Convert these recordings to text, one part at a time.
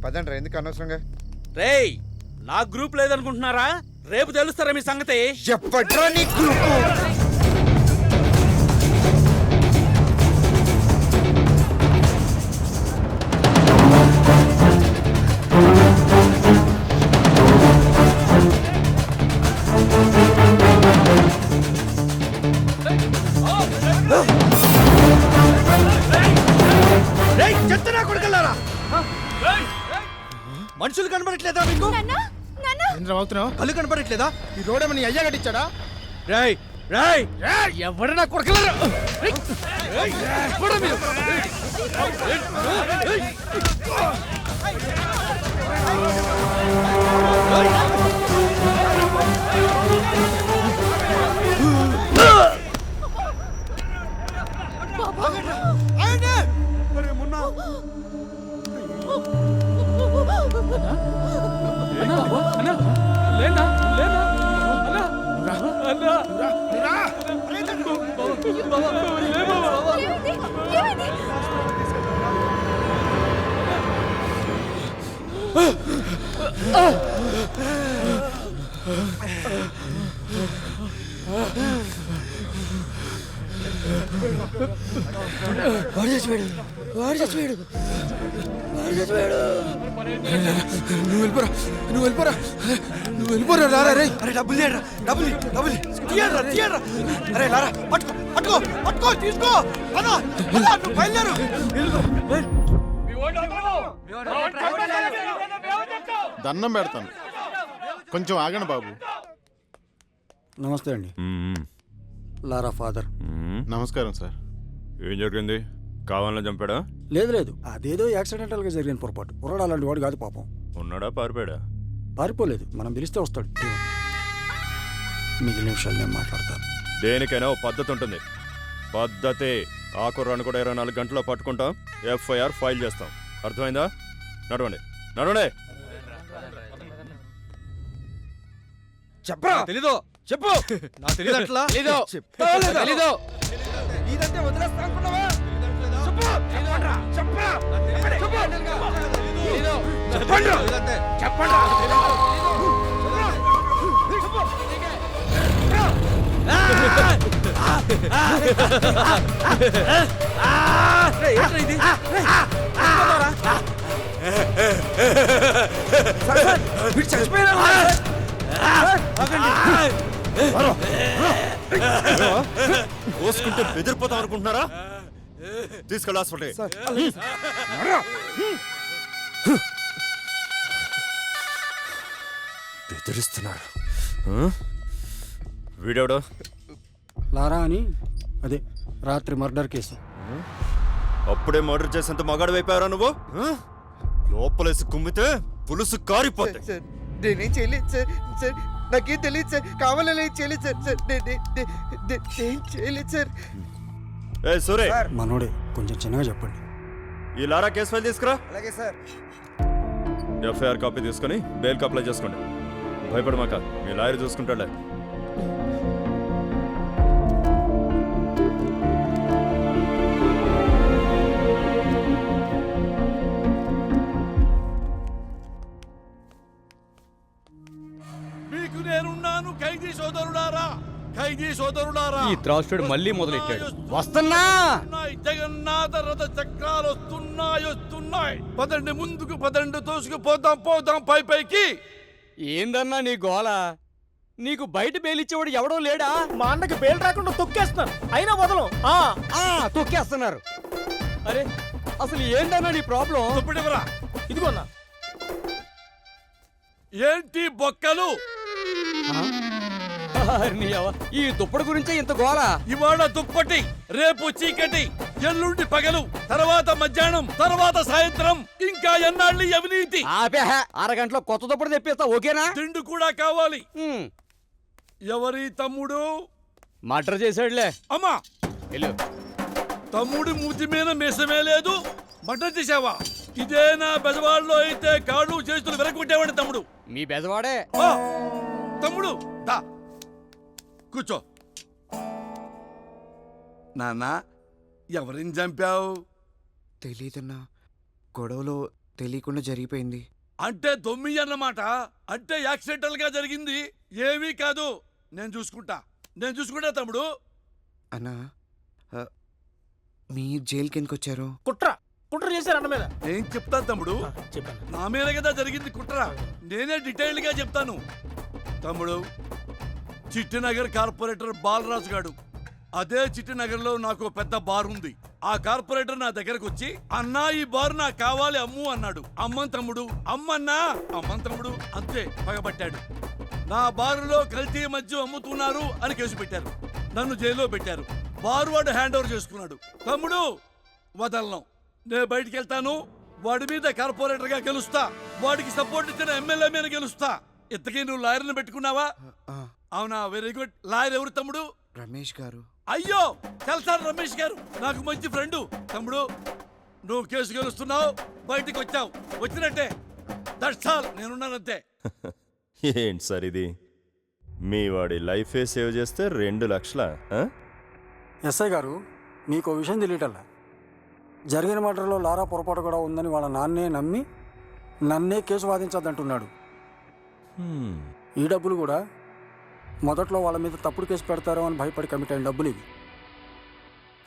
పదండ్రా, ఎందుకు అనవసరంగా? రేయ్, నా గ్రూప్ లేదనుకుంటున్నారా? రేపు తెలుస్తారా మీ సంగతి? ఎప్పట్రా నీ గ్రూపు? మనుషులు కనబడట్లేదా మీకు? కళ్ళు కనబడట్లేదా? ఈ రోడ్ ఏమని అయ్యా కట్టించాడా? రేయ్ రేయ్, ఎవడన్నా కొడకలరా? నువ్వు వెళ్ళిపోరా లారా. రే అరే డబ్బులు తీయరా, డబ్బులు తీయరా. అరే లారా, పట్టుకో తీసుకో. నువ్వు బయలుదేరు. దండం పెడతాను, కొంచెం ఆగండి బాబు. నమస్తే అండి. లారా ఫాదర్. నమస్కారం సార్. ఏం జరిగింది? కావాలని చంపాడా? లేదు, అదేదో యాక్సిడెంటల్గా జరిగిన పొరపాటు. కుర్రాడు అలాంటి వాడు కాదు పాపం. ఉన్నాడా పారిపోయాడా? పారిపోలేదు, మనం పిలిస్తే వస్తాడు. మిగిలిన విషయాలు నేను మాట్లాడతాను. దేనికైనా ఓ పద్ధతి ఉంటుంది. పద్ధతి. ఆ కుర్రాన్ని కూడా 24 గంటల్లో పట్టుకుంటాం, ఎఫ్ఐఆర్ ఫైల్ చేస్తాం. అర్థమైందా? నడవండి. చెప్పరా? తెలీదు. చెప్పు. నా తెలీదు. అట్లా తెలీదు. ఇదంటే వదిలేస్తా అనుకున్నావా? కోసుకుంటే బెదిరిపోతాం అనుకుంటున్నారా? తీసుకెళ్ళి హాస్పిటల్. బెదిరిస్తున్నారు. వీడెవడో? లారా అని, అదే రాత్రి మర్డర్ కేసు. అప్పుడే మర్డర్ చేసేంత మగాడు అయిపోయారా నువ్వు? లోపలేసి కుమ్మితే పులుసు కారిపోతే. నేనేం చేయలేదు సార్, నాకేం తెలియదు సార్, కావాలని చేయలేదు సార్, నేను చేయలేదు సార్. ఏ సూరే, మనోడే, కొంచెం చిన్నగా చెప్పండి. ఈ లారా కేసు ఫైల్ తీసుకురా. అలాగే సార్. ఎఫ్ఐఆర్ కాపీ తీసుకొని బెయిల్కి అప్లై చేసుకోండి. భయపడమాక, మీ లాయర్ చూసుకుంటాడులే. మీకు నేనున్నాను ఖైదీ సోదరులారా. ఈ త్రాసుడు మళ్ళీ మొదలెట్టాడు. వస్తున్నా. జగన్నాథ రథ చక్రాలు వస్తున్నాయి. పదండి ముందుకు, పదండి తోసుకుపోదాం పైకి. ఏందన్నా నీ గోల? నీకు బయట బెయిలిచ్చేవాడు ఎవడో లేడా? మా అన్నకి బెయిల్ రాకుండా తొక్కేస్తున్నారు, అయినా వదలం. తొక్కేస్తున్నారు. అరే అసలు ఏందన్నా నీ ప్రాబ్లం? దుప్పటివరా, ఇదిగోన్నా. ఏంటి బొక్కలు? ఈ దుప్పటి గురించే ఇంత గోల. ఇవాళ దుప్పటి, రేపు చీకటి, ఎల్లుండి పగలు, తర్వాత మధ్యాహ్నం, తర్వాత సాయంత్రం, ఇంకా ఎన్నాళ్ళు అవినీతి? అరగంటలో కొత్త దుప్పటి తెప్పిస్తా, ఓకేనా? తిండి కూడా కావాలి. ఎవరి తమ్ముడు? మర్డర్ చేశాడులే. అమ్మా తమ్ముడి మూతి మీద మీసమే లేదు, మర్డర్ చేసావా? ఇదే నా బెజవాడలో అయితే కాళ్ళు చేతులు వెరగొట్టేవాడి తమ్ముడు. మీ బెజవాడే తమ్ముడు. దా కూర్చో. నాన్న, ఎవరిని చంపావు? తెలీదన్నా, గొడవలో తెలియకుండా జరిగిపోయింది. అంటే దొమ్మి అన్నమాట. అంటే యాక్సిడెంటల్ గా జరిగింది, ఏమీ కాదు. నేను చూసుకుంటా తమ్ముడు. అన్నా మీరు జైలుకి ఎందుకు వచ్చారు? కుట్ర చేశారు అన్న మీద. ఏం చెప్తాను తమ్ముడు, చెప్పాను. నా మీద కదా జరిగింది కుట్ర. నేనే డీటెయిల్డ్ గా చెప్తాను తమ్ముడు. చిట్టినగర్ కార్పొరేటర్ బాలరాజు గాడు, అదే చిట్టినగర్ లో నాకు పెద్ద బార్ ఉంది. ఆ కార్పొరేటర్ నా దగ్గరకు వచ్చి, అన్నా ఈ బార్ నాకు కావాలి అమ్ము అన్నాడు. అమ్మన్ తమ్ముడు, అమ్మన్నా అమ్మన్ తమ్ముడు అంతే పగబట్టాడు. నా బారులో కల్తీ మద్యం అమ్ముతున్నారు అని కేసు పెట్టారు. నన్ను జైల్లో పెట్టారు. బారు వాడు హ్యాండ్ ఓవర్ చేసుకున్నాడు. తమ్ముడు వదలను, నేను బయటికి వెళ్తాను. వాడి మీద కార్పొరేటర్ గా గెలుస్తా. వాడికి సపోర్ట్ ఇచ్చిన ఎమ్మెల్యే మీద గెలుస్తా. ఇంతకీ నువ్వు లాయర్ని పెట్టుకున్నావా? అవునా, వెరీ గుడ్. లాయర్ ఎవరు తమ్ముడు? రమేష్ గారు. అయ్యో తెలుసాను, రమేష్ గారు నాకు మంచి ఫ్రెండు. తమ్ముడు నువ్వు కేసు గెలుస్తున్నావు, బయటికి వచ్చావు, వచ్చినట్టే. దట్స్ ఆల్, నేనున్నానంతే. ఏంటి సార్ ఇది? మీ వాడి లైఫే సేవ్ చేస్తే 2 లక్షలా? ఎస్ఐ గారు, మీకు ఓ విషయం తెలియటల్లా. జరిగిన మర్డర్లో లారా పొరపాటు కూడా ఉందని వాళ్ళ నాన్నే నమ్మి నన్నే కేసు వాదించద్దంటున్నాడు. ఈ డబ్బులు కూడా మొదట్లో వాళ్ళ మీద తప్పుడు కేసు పెడతారో అని భయపడి కమిట్ అయిన డబ్బులు ఇవి.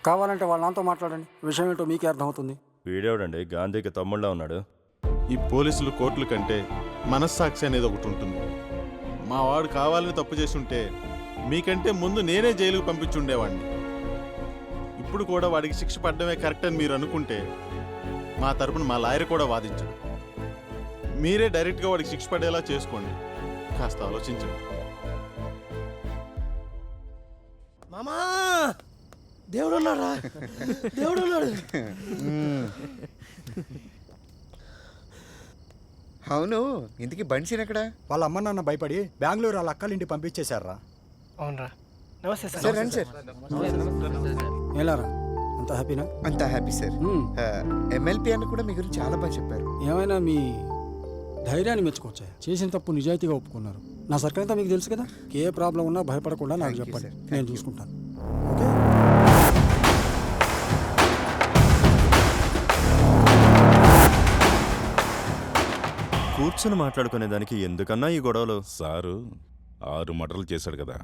కావాలంటే వాళ్ళ నాన్నతో మాట్లాడండి, విషయం ఏంటో మీకే అర్థమవుతుంది. వీడేవడండి గాంధీకి తమ్ముళ్ళ ఉన్నాడు. ఈ పోలీసులు కోర్టుల కంటే మనస్సాక్షి అనేది ఒకటి ఉంటుంది. మా వాడు కావాలని తప్పు చేసి ఉంటే మీకంటే ముందు నేనే జైలుకు పంపించుండేవాడిని. ఇప్పుడు కూడా వాడికి శిక్ష పడడమే కరెక్ట్ అని మీరు అనుకుంటే మా తరపున మా లాయర్ కూడా వాదించడు. మీరే డైరెక్ట్గా వాడికి శిక్ష పడేలా చేసుకోండి. కాస్త ఆలోచించండి. మామా దేవుడు ఉన్నాడా? దేవుడు ఉన్నాడు. అవును, ఇంతకీ బండిసిన ఎక్కడ? వాళ్ళ అమ్మ నాన్న భయపడి బెంగళూరు వాళ్ళ అక్కల ఇంటికి పంపించేశారా? అవునరా. నమస్తే సార్ రండి సార్. ఏలారా, అంత హ్యాపీనా? అంతా హ్యాపీ సార్. ఎమ్మెల్పీ అన్న కూడా మీ గురించి చాలా బాగా చెప్పారు. ఏమైనా మీ ధైర్యాన్ని మెచ్చుకోవచ్చా? చేసిన తప్పు నిజాయితీగా ఒప్పుకున్నారు. నా సర్కిల్ అంతా మీకు తెలుసు కదా. ఏ ప్రాబ్లం ఉన్నా భయపడకుండా నాకు Thank you, చెప్పండి, sir. నేను Thank you. చూసుకుంటాను. ఓకే. కూర్చుని మాట్లాడుకునే దానికి ఎందుకన్నా ఈ గొడవలు? సారు 6 మర్డర్లు చేశాడు కదా,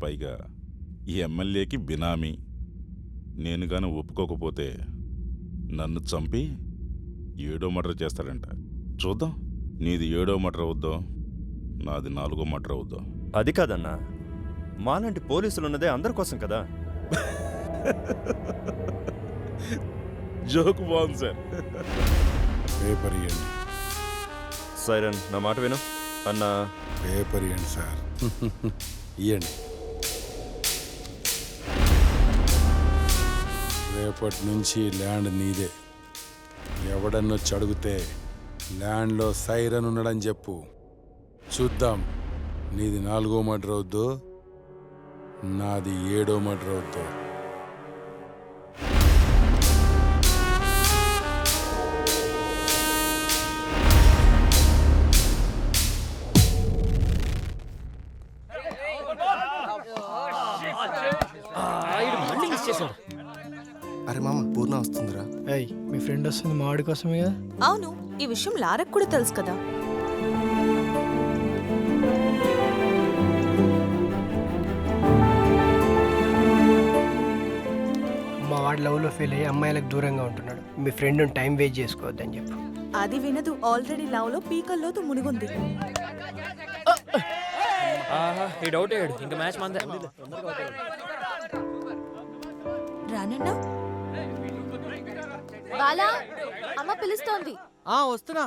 పైగా ఈ ఎమ్మెల్యేకి బినామీ. నేను గాని ఒప్పుకోకపోతే నన్ను చంపి 7వ మర్డర్ చేస్తాడంట. చూద్దాం, నీది 7వ మర్డర్ అవుద్దో, నాది 4వ మర్డర్ అవుద్దో. అది కాదన్నా, మాలాంటి పోలీసులు ఉన్నదే అందరి కోసం కదా. జోక్ బాగుంది సార్. పేపర్ ఇవ్వండి. సైరన్, నా మాట విను అన్నా. పేపర్ ఇవ్వండి సార్. ఇవ్వండి. రేపటి నుంచి ల్యాండ్ నీదే. ఎవడన్నొచ్చి అడిగితే ల్యాండ్లో సైరన్ ఉన్నాడని చెప్పు. చూద్దాం నీది 4వ మర్డర్ అవుద్దో, నాది 7వ మర్డర్ అవుద్దో. అరే మామ, పూర్ణ వస్తుందిరా. మీ ఫ్రెండ్ వస్తుంది మా వాడి కోసమే కదా. అవును, ఈ విషయం లారకు కూడా తెలుసు కదా. మా వాడి లవ్లో ఫెయిల్ అయ్యి అమ్మాయిలకు దూరంగా ఉంటున్నాడు. మీ ఫ్రెండ్ టైం వేస్ట్ చేసుకోవద్దని చెప్పు. అది వినదు. ఆల్రెడీ లవ్ లో పీకల్లోతు మునిగుంది. ఈ డౌట్ ఇంకా మ్యాచ్ మందే. రానన్నా, బాలా, అమ్మ పిలుస్తోంది. వస్తున్నా.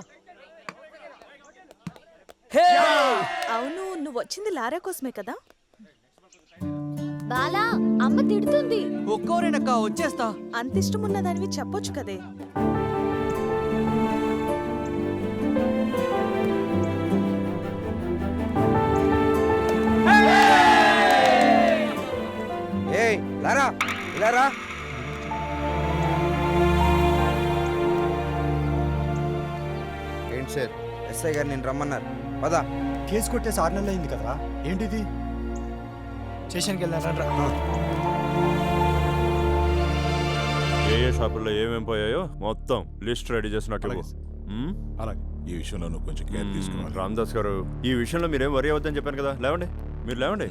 అవును, నువ్వు వచ్చింది లారా కోసమే కదా. బాలా, అమ్మ తిడుతుంది. ఒక్కోరేనక్క, వచ్చేస్తా. అంత ఇష్టం ఉన్నదానివి చెప్పొచ్చు కదే. ఏయ్ లారా, ఇలా రా. ఏంటి సార్, ఎస్ఐ గారు నేను రమ్మన్నారు. పదా. కేసు కొట్టేసి 6 నెలలు అయింది కదరా, ఏంటిది? స్టేషన్కి వెళ్ళారా? ఏ షాపుల్లో ఏమేం పోయాయో మొత్తం లిస్ట్ రెడీ చేసి నాకు ఇవ్వు. అలాగే ఈ విషయంలో నువ్వు కొంచెం కేర్ తీసుకోవాలి. రామదాస్ గారు, ఈ విషయంలో మీరేం వరి అవ్వద్దని చెప్పాను కదా. లేవండి, మీరు లేవండి,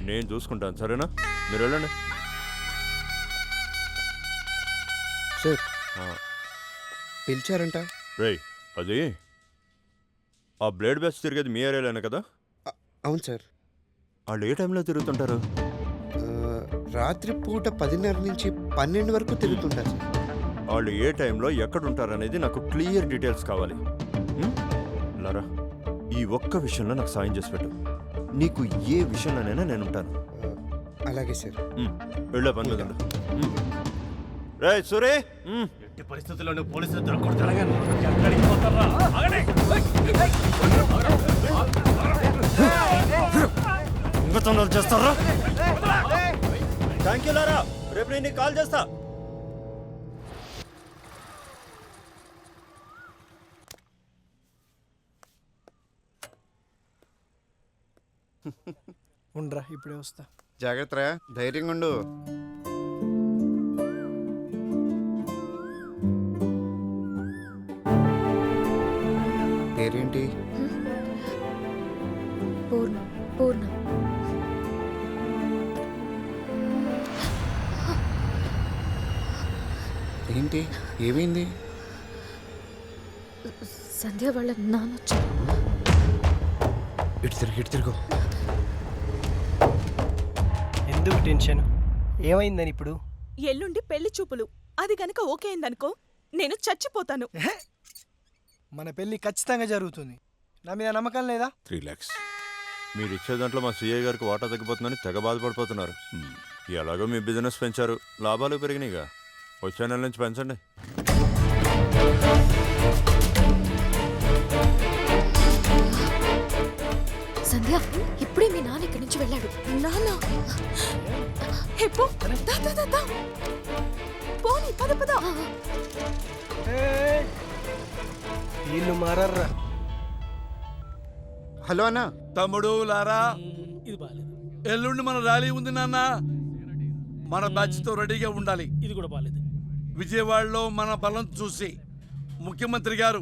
నేను చూసుకుంటాను, సరేనా? మీరు వెళ్ళండి. సార్ పిలిచారంట. రేయ్, అది ఆ బ్లేడ్ బ్యాచ్ తిరిగేది మీ ఏరియాలోనే కదా? అవును సార్. వాళ్ళు ఏ టైంలో తిరుగుతుంటారు? రాత్రి పూట 10:30 నుంచి 12 వరకు తిరుగుతుంటారు సార్. వాళ్ళు ఏ టైంలో ఎక్కడ ఉంటారు అనేది నాకు క్లియర్ డీటెయిల్స్ కావాలి. లారా, ఈ ఒక్క విషయంలో నాకు సాయం చేసి పెట్టు. నీకు ఏ విషయంలోనైనా నేను ఉంటాను. అలాగే సార్. వెళ్ళే పని మీద ఉండు. రే సూరే, ఎట్టి పరిస్థితుల్లోనూ పోలీసులు దొరకకూడదు. దొంగతనాలు చేస్తారా? థ్యాంక్ యూ లారా, రేపు నేను కాల్ చేస్తా. ఉండరా, ఇప్పుడే వస్తా. జాగ్రత్త, ధైర్యంగా ఉండు. పేరేంటి? పూర్ణ. పూర్ణ. ఏంటి, ఏమైంది? సంధ్య వాళ్ళ నాన్న వచ్చారు. ఇటు తిరుగు. ఎందుకు టెన్షన్? ఏమైందని ఇప్పుడు? ఎల్లుండి పెళ్లి చూపులు. అది గనక ఓకే అయిందనుకో, నేను చచ్చిపోతాను. మన పెళ్లి ఖచ్చితంగా జరుగుతుంది. నా మీద నమ్మకం లేదా? 3 lakhs. మీరు ఇచ్చే దాంట్లో మా సీఏ గారికి వాటా తగ్గిపోతుందని తెగ బాధపడిపోతున్నారు. ఎలాగో మీ బిజినెస్ పెంచారు, లాభాలు పెరిగినాయిగా. వచ్చే నెల నుంచి పెంచండి. సంధ్య, ఇప్పుడే మీ నాన్న ఇక్కడి నుంచి వెళ్ళాడు. నాన్న హెప్పో, పోనీ పద పద. వీళ్ళు మారర్రా. హలో అన్న. తమ్ముడు లారా, ఎల్లుండి మన ర్యాలీ ఉంది నాన్న. మన బ్యాచ్ తో రెడీగా ఉండాలి. ఇది కూడా బాలేదు. విజయవాడలో మన బలం చూసి ముఖ్యమంత్రి గారు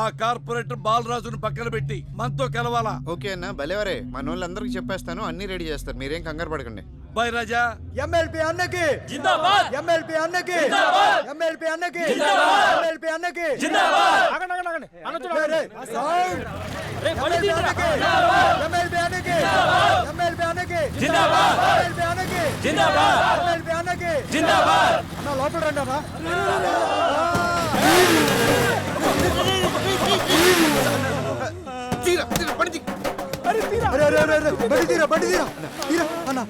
ఆ కార్పొరేటర్ బాలరాజును పక్కన పెట్టి మనతో కలవాలా? ఓకే అన్న, భలేవరే. మన వాళ్ళందరికీ చెప్పేస్తాను, అన్ని రెడీ చేస్తారు, మీరేం కంగారు పడకండి. బాయ్ రాజా. ఎమ్మెల్పీ అన్నకి జిందాబాద్. ఎమ్మెల్పీ అన్నకి జిందాబాద్. ఎమ్మెల్పీ అన్నకి జిందాబాద్. ఎమ్మెల్పీ అన్నకి జిందాబాద్. ఎమ్మెల్పీ అన్నకి ఎమ్మెల్పీ అన్నకి ఎమ్మెల్పీ అన్నకి నా లోపల రండి అన్న. బండి తీరా అన్న.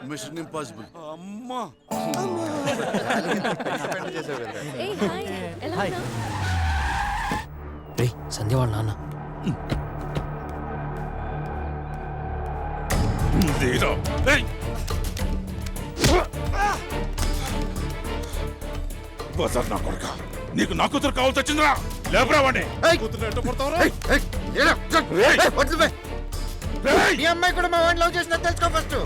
Mission impossible. అమ్మా, ఏయ్, హాయ్. ఎలా ఉన్నావ్? సంధ్య వాళ్ళ నాన్న. నా కొడుక, నీకు నా కూతురు కావాల్సి వచ్చిందిరా? లేపరా వాడిని. ఈ అమ్మాయి కూడా మా వాడిని లవ్ చేసిన తెలుసుకో ఫస్ట్.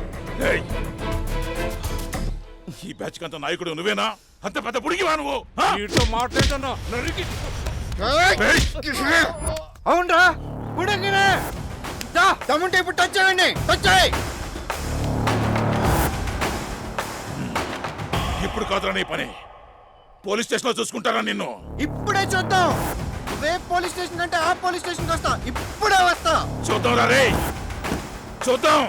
ఈ బ్యాచ్ కంత నాయకుడు నువ్వేనా? అంత పెద్ద పుడిగివా నువ్వు? మాట్లాడుతున్నా. అవునరా, పుడగినే తమ్ముంటే ఇప్పుడు టచ్ చేయండి. టచ్ చేయి. ఇప్పుడు కాదురా నీ పని. పోలీస్ స్టేషన్ లో చూసుకుంటారా నిన్ను? ఇప్పుడే చూద్దాం. ఏ పోలీస్ స్టేషన్ అంటే ఆ పోలీస్ స్టేషన్కి వస్తా. ఇప్పుడే వస్తా. చూద్దాం రే, చూద్దాం.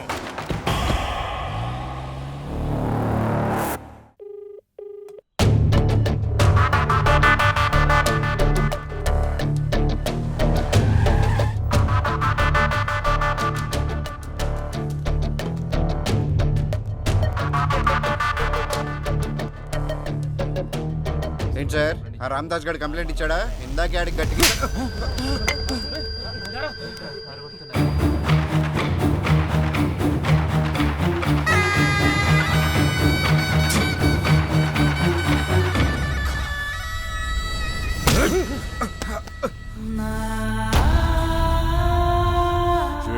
ఏంటి సార్, ఆ రామదాస్ గారి కంప్లైంట్ ఇచ్చాడా? ఇందాకే ఆడికి గట్టిగా.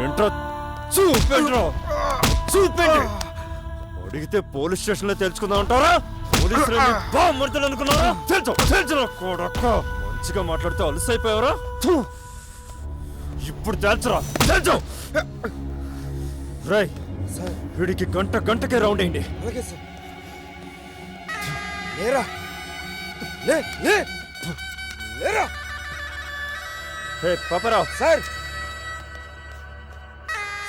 ఏంట్రా చూపెండ్రా, చూపెండి. అడిగితే పోలీస్ స్టేషన్ లో తెలుసుకుందాం అంటారా? పోలీసులు బామ్మర్తులు అనుకున్నారా? తెలుసు కొడక్క. మంచిగా మాట్లాడితే అలసైపోయావరా? థూ. ఇప్పుడు తేల్చరా, తేల్చు. రై వీడికి గంటకే రౌండ్ అయింది. అలాగే సార్. లేరా లే లే లేరా. హే పాపరావు, సార్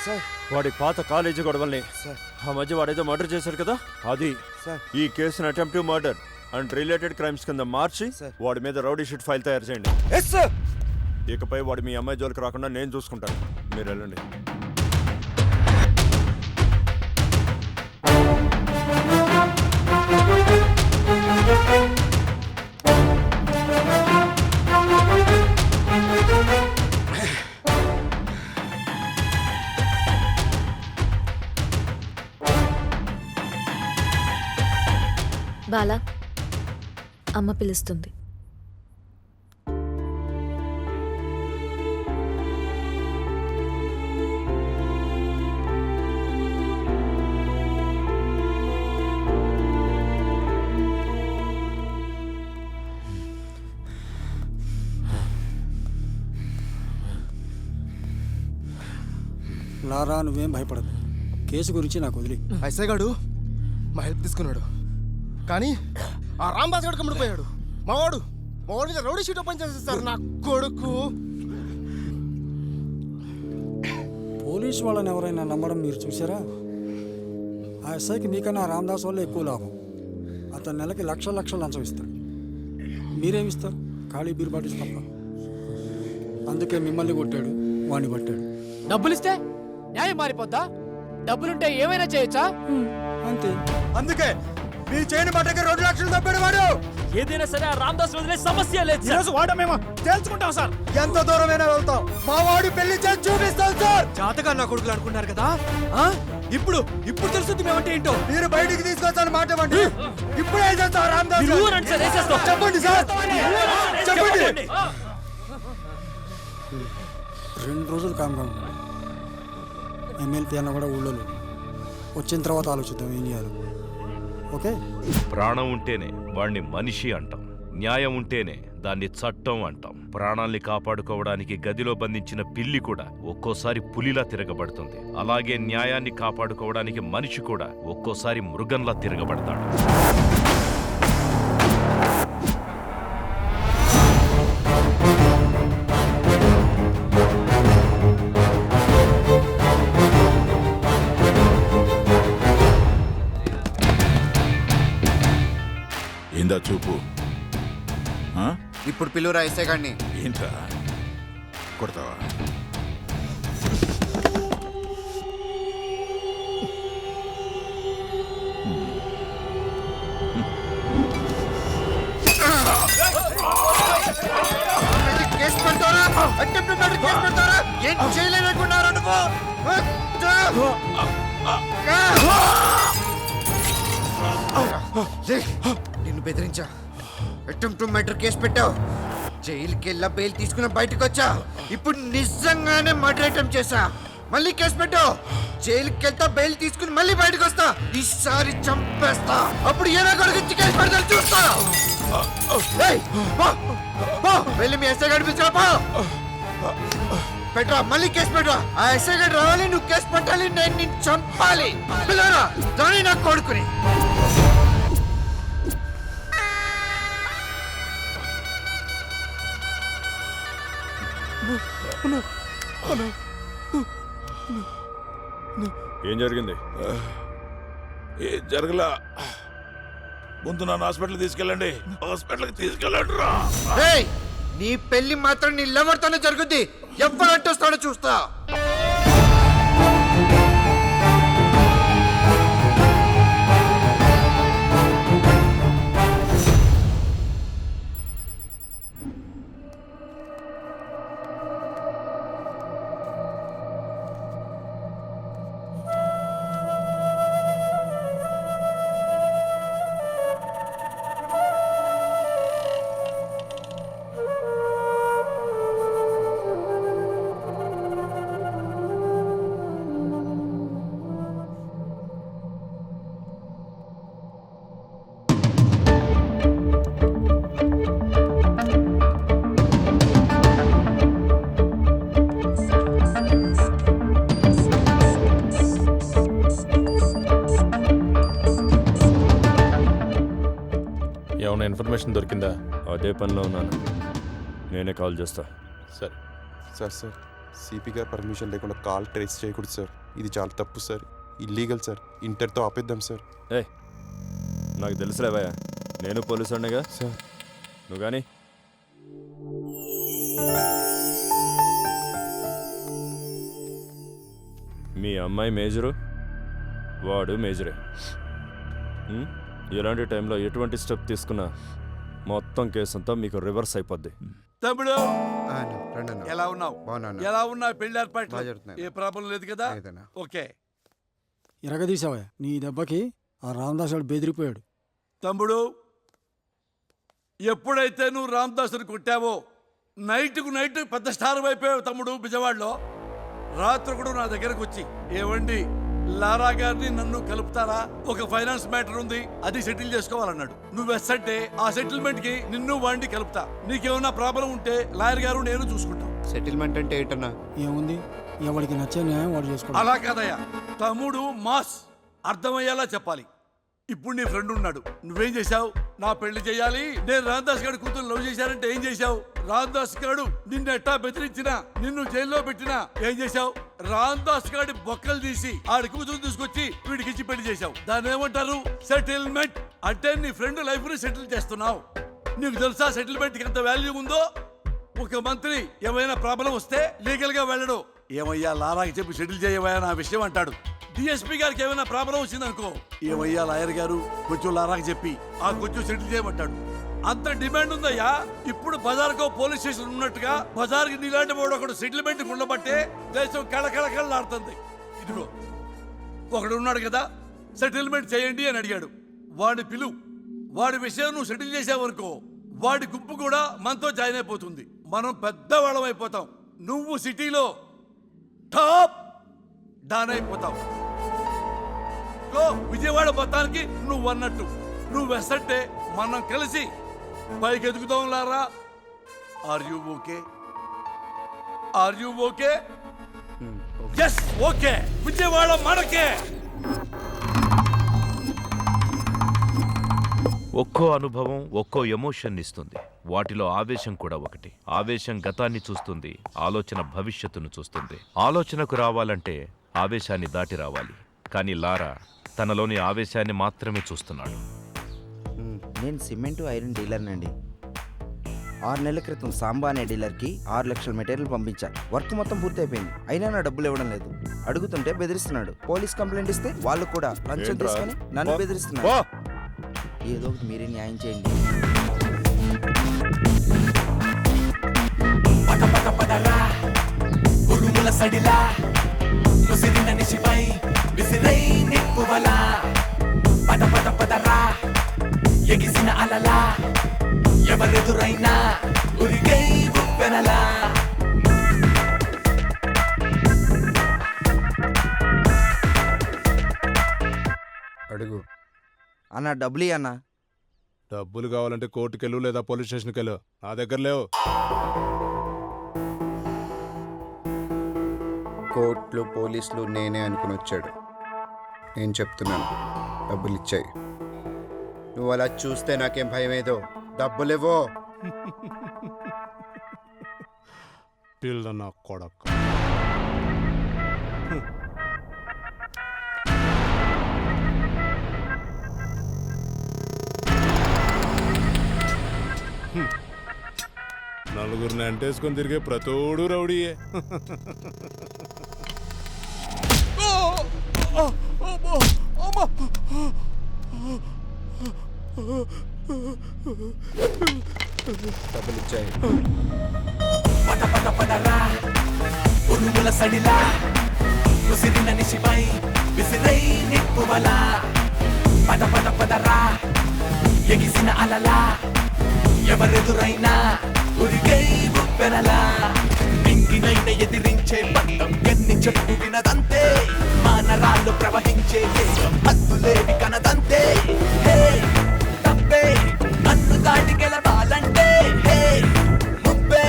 సార్ వాడి పాత కాలేజీ గొడవల్ని సార్. ఆ మధ్య వాడేదో మర్డర్ చేశారు కదా, అది సార్. ఈ కేసును attentive murder and related crimes కింద మార్చి సార్. వాడి మీద రౌడీ షీట్ ఫైల్ తయారు చేయండి. Yes sir. ఇకపై వాడు మీ అమ్మాయి జోలికి రాకుండా నేను చూసుకుంటాను. మీరు వెళ్ళండి. బాలా, అమ్మ పిలుస్తుంది. లారా, నువ్వేం భయపడదు. కేసు గురించి నాకు వదిలి. ఐసే గాడు మా హెల్ప్ తీసుకున్నాడు, కానీ ఆ రాంబాస్ గడు కమ్ముడిపోయాడు. మావాడు మీద రౌడీ షీట్ ఓపెన్ చేసేస్తారు. నా కొడుకు. పోలీసు వాళ్ళని ఎవరైనా నమ్మడం మీరు చూసారా? ఆ ఎస్ఐకి మీకన్నా రామదాస్ వల్ల ఎక్కువ లాభం. అతను నెలకి లక్షలు లంచం ఇస్తాడు. మీరేమిస్తారు? ఖాళీ బీర్ బాటిల్స్ తప్ప. అందుకే మిమ్మల్ని కొట్టాడు, వాణ్ణి పట్టాడు. డబ్బులిస్తే న్యాయం మారిపోద్దా? డబ్బులుంటే ఏమైనా చేయొచ్చా? అంతే. అందుకే మీ చేయని బట్టకి 2 లక్షలు తప్పాడు వాడు. ఏదైనా సరే ఆ రామదాస్ వదిలే సమస్య లేదు సార్. ఈరోజు వాడు మేము తెలుసుకుంటాం సార్. ఎంత దూరమైనా వెళ్తాం. మా వాడు పెళ్లి చేసి చూపిస్తాం సార్. జాతగా నా కొడుకులు అనుకున్నారు కదా, ఇప్పుడు తెలుస్తుంది మేమంటే ఏంటో. మీరు బయటికి తీసుకొచ్చాను మాట ఇవ్వండి. ఇప్పుడే చేస్తాం రామదాస్. చెప్పండి సార్, చెప్పండి. 2 రోజులు కామ్గా ఉన్నాడు. ఎమ్మెల్యే అన్న కూడా ఊళ్ళో లేడు. వచ్చిన తర్వాత ఆలోచిద్దాం ఏం చేయాలి. ఓకే. ప్రాణం ఉంటేనే వాణ్ణి మనిషి అంటాం, న్యాయం ఉంటేనే దాన్ని చట్టం అంటాం. ప్రాణాల్ని కాపాడుకోవడానికి గదిలో బంధించిన పిల్లి కూడా ఒక్కోసారి పులిలా తిరగబడుతుంది. అలాగే న్యాయాన్ని కాపాడుకోవడానికి మనిషి కూడా ఒక్కోసారి మృగంలా తిరగబడతాడు. ఏందా చూపు? ఇప్పుడు పిలువురా ఎస్ఐ గాడిని. ఏంట్రా కొడతావా? కేసు పెడతారా? అటెంప్ట్ మర్డర్ కేసు పెడతారా? ఏం చేయలేదనుకున్నారా నువ్వు? నిన్ను బెదిరించా, అటెంప్ట్ మర్డర్ కేసు పెట్టావు, జైలుకి వెళ్ళా బెయిల్ తీసుకుని బయటకు వచ్చా. ఇప్పుడు నిజంగానే మర్డర్ అటెంప్ట్ చేశా, మళ్ళీ కేసు పెట్టావు. జైలుకి వెళ్తా, బెయిల్ తీసుకుని మళ్ళీ బయటకు వస్తా. ఈసారి చంపేస్తా. అప్పుడు ఏదో కొడుకు కేసు పెడతాను చూస్తా. వెళ్ళి మీ ఎస్ఐ గారి పిలిచిరా. పెట్టరా, మళ్ళీ కేసు పెట్టరా. ఆ ఎస్ఐ గారు రావాలి, నువ్వు కేసు పెట్టాలి, నేను నిన్ను చంపాలి. పిల్లరా దాని నా కొడుకుని. ఏం జరిగింది? ఏం జరగలా. ముందు నన్ను హాస్పిటల్కి తీసుకెళ్ళండి. హాస్పిటల్కి తీసుకెళ్ళండి రా. నీ పెళ్లి మాత్రం నీ లవర్తోనే జరుగుద్ది. ఎవరు అంటొస్తాడో చూస్తా. లొకేషన్ దొరికిందా? అదే పనిలో ఉన్నాను, నేనే కాల్ చేస్తా. సరే. సార్ సిపి గారు పర్మిషన్ లేకుండా కాల్ ట్రేస్ చేయకూడదు సార్. ఇది చాలా తప్పు సార్, ఇల్లీగల్ సార్. ఇంటర్తో ఆపేద్దాం సార్. నాకు తెలుసులేవయ్యా, నేను పోలీసు ఉండగా సార్. నువ్వు కానీ మీ అమ్మాయి మేజరు, వాడు మేజరే. ఇలాంటి టైంలో ఎటువంటి స్టెప్ తీసుకున్నా మొత్తం కేసు అంతా మీకు రివర్స్ అయిపోద్ది. తమ్ముడు ఆ అన్న, రండి అన్న. ఎలా ఉన్నావు? బాగున్నాను. ఎలా ఉన్నా పెళ్లి ఏర్పాట్లు? బాగా జరుగుతున్నాయి. ఏ ప్రాబ్లం లేదు కదా? లేదన్నా. ఓకే ఎరగదీసావా నీ దెబ్బకి ఆ రామదాస్ గారు బెదిరిపోయాడు. తమ్ముడు, ఎప్పుడైతే నువ్వు రామదాసుని కొట్టావో నైట్కు నైట్ పెద్ద స్టార్ అయిపోయావు తమ్ముడు. బిజవాడలో రాత్రి కూడా నా దగ్గరకు వచ్చి, ఏవండి లారా గారిని నన్ను కలుపుతారా, ఒక ఫైనాన్స్ మ్యాటర్ ఉంది, అది సెటిల్ చేసుకోవాలన్నాడు. నువ్వు ఎస్సంటే ఆ సెటిల్మెంట్ కి నిన్ను వాడిని కలుపుతా. నీకేమన్నా ప్రాబ్లం ఉంటే లాయర్ గారు నేను చూసుకుంటాం. సెటిల్మెంట్ అంటే ఏంటన్నా? ఏముంది, ఎవరికి నచ్చే న్యాయం వాడు చేసుకోవాలి. అలా కాదయ్యా తమ్ముడు, మాస్ అర్థమయ్యేలా చెప్పాలి. ఇప్పుడు నీ ఫ్రెండ్ ఉన్నాడు, నువ్వేం చేశావు? నా పెళ్లి చేయాలి, నేను రామదాస్ గారి కూతురు లవ్ చేశానంటే ఏం చేశావు? రామదాస్ గారు నిన్ను ఎట్టా బెదిరించినా, నిన్ను జైల్లో పెట్టినా ఏం చేశావు? రామదాస్ గారి బొక్కలు తీసి ఆడి కూతురు తీసుకొచ్చి వీడికిచ్చి పెళ్లి చేశావు. దాన్ని ఏమంటారు? సెటిల్మెంట్. అంటే నీ ఫ్రెండ్ లైఫ్ ని సెటిల్ చేస్తున్నావు. నీకు తెలుసా సెటిల్మెంట్ కి ఎంత వాల్యూ ఉందో? ఒక మంత్రి ఏమైనా ప్రాబ్లం వస్తే లీగల్ గా వెళ్ళడు, ఏమయ్యా లారాకి చెప్పి సెటిల్ చేయవయ్యా నా విషయం అంటాడు. డిఎస్పీ గారికి ఏమైనా ప్రాబ్లం వచ్చిందనుకో, ఏమయ్యా లాయర్ గారు కొంచెం లారాకి చెప్పి ఆ కొంచెం సెటిల్ చేయమంటాడు. అంత డిమాండ్ ఉందయ్యా. ఇప్పుడు బజార్కో పోలీస్ స్టేషన్ ఉన్నట్టుగా బజార్కి నీలాంటి వాడు ఒకడు సెటిల్మెంట్ ఉండబట్టే దేశం కళకళకళలాడుతుంది. ఇదిగో ఒకడు ఉన్నాడు కదా, సెటిల్మెంట్ చేయండి అని అడిగాడు, వాడిని పిలువు. వాడి విషయం నువ్వు సెటిల్ చేసావనుకో, వాడి గుంపు కూడా మనతో జాయిన్ అయిపోతుంది. మనం పెద్దవాళ్ళం అయిపోతాం. నువ్వు సిటీలో టాప్ డాన్ అయిపోతావు. విజయవాడ మొత్తానికి నువ్వు అన్నట్టు నువ్వు వెస్సంటే మనం కలిసి పైకి ఎదుగుతాం లారా. Are you okay? Are you okay? Yes okay. Vijayawada మనకే. ఒక్కో అనుభవం ఒక్కో ఎమోషన్ ఇస్తుంది. వాటిలో ఆవేశం కూడా ఒకటి. ఆవేశం గతాన్ని చూస్తుంది, ఆలోచన భవిష్యత్తును చూస్తుంది. ఆలోచనకు రావాలంటే ఆవేశాన్ని దాటి రావాలి. కానీ లారా తనలోని ఆవేశాన్ని మాత్రమే చూస్తున్నాడు. నేను సిమెంటు ఐరన్ డీలర్నండి. 6 నెలల క్రితం సాంబా అనే డీలర్కి 6 లక్షల మెటీరియల్ పంపించాను. వర్క్ మొత్తం పూర్తయిపోయింది, అయినా నా డబ్బులు ఇవ్వడం లేదు. అడుగుతుంటే బెదిరిస్తున్నాడు. పోలీస్ కంప్లైంట్ ఇస్తే వాళ్ళు కూడా లంచం తీసుకొని నన్ను బెదిరిస్తున్నారు. ఏదో ఒకటి మీరే న్యాయం చేయండి. ఎగిసిన అలలా ఎవరెదురైనా ఉరిగై ఉప్పెనలా. అడుగు అన్న, డబ్బులు అన్న. డబ్బులు కావాలంటే కోర్టుకెళ్ళు లేదా పోలీస్ స్టేషన్కి వెళ్ళు, నా దగ్గర లేవు. కోర్టులు పోలీసులు నేనే అనుకుని వచ్చాడు. నేను చెప్తున్నాను, డబ్బులు ఇచ్చాయి. నువ్వు అలా చూస్తే నాకేం భయం ఏదో. డబ్బులేవో. పిల్ల నా కొడక. నలుగురిని అంటేసుకొని తిరిగే ప్రతోడు రౌడీయే. డబ్బులు ఇచ్చాయి. ఉరుముల సడిలా ముసిరిన నిశిపై విసిరై నిప్పువలా. పద పద పదరా ఎగిసిన అలలా ఎవరెదురైనా ఉరిగై ఉప్పెనలా. నింగినైన ఎదిరించే పంతం ఎన్ని చెప్పు వినదంతే. మానరాళ్ళు ప్రవహించే వేగం హద్దులేవి కనదంతే. తప్పే నన్ను దాటి గెలవాలంటే ముప్పే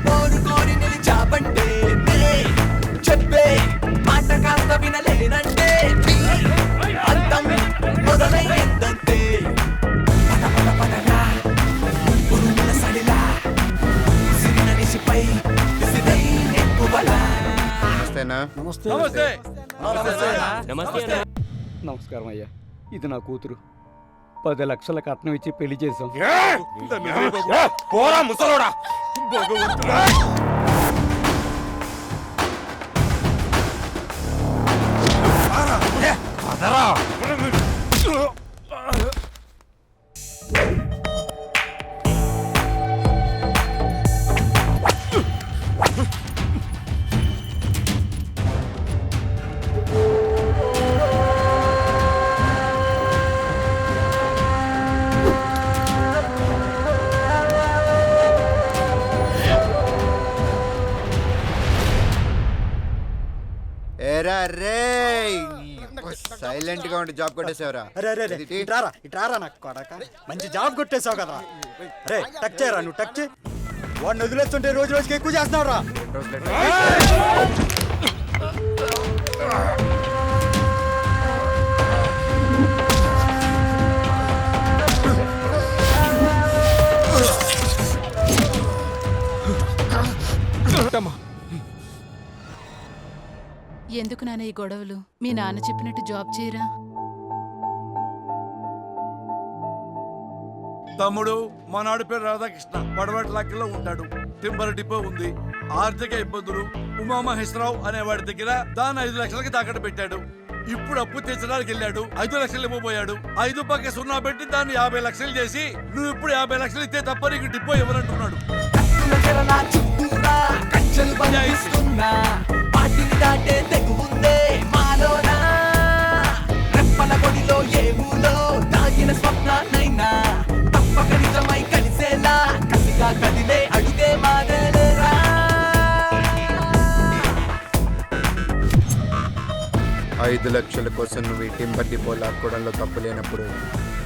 కోరుకోరి నిలిచావంటే చెప్పే మాట కాస్త వినలేనంటే అంతం మొదలైందంతే. పద పద పదరా నమస్తేనా? నమస్తే నమస్తే నమస్కారం అయ్యా, ఇది నా కూతురు. 10 లక్షల కట్నం ఇచ్చి పెళ్లి చేశాం. పోరా ముసలోడా. ఏరా రే సైలెంట్ గా ఉండి జాబ్ కొట్టేసావరా? అరే అరే అరే, ఇట్రారా నాకు కొడక. మంచి జాబ్ కొట్టేశావు కదా. రే టచ్ చేయరా, నువ్వు టచ్ చేయి. వాడిని వదిలేస్తుంటే రోజు రోజుకి ఎక్కువ చేస్తున్నావు రా. ఎందుకు నాన్న ఈ గొడవలు? మీ నాన్న చెప్పినట్టు జాబ్ చేయరా? తమ్ముడు మనాడు పేరు రాధాకృష్ణ, పడవటి లక్కలో ఉంటాడు. టింబర్ డిపో ఉంది. ఆర్థిక ఇబ్బందులు. ఉమామహేశ్వరరావు అనేవాడి దగ్గర దాన్ని 5 లక్షలకి తాకట్టు పెట్టాడు. ఇప్పుడు అప్పు తెచ్చడానికి వెళ్ళాడు. 5 లక్షలు ఇవ్వబోయాడు. 5 పక్క 0 పెట్టి దాన్ని 50 లక్షలు చేసి, నువ్వు ఇప్పుడు 50 లక్షలు ఇస్తే తప్ప నీకు డిపో ఇవ్వనంటున్నాడు. ఐదు లక్షల కోసం నువ్వు ఈ టింబర్ డిపో లాక్కోవడంలో తప్పు లేనప్పుడు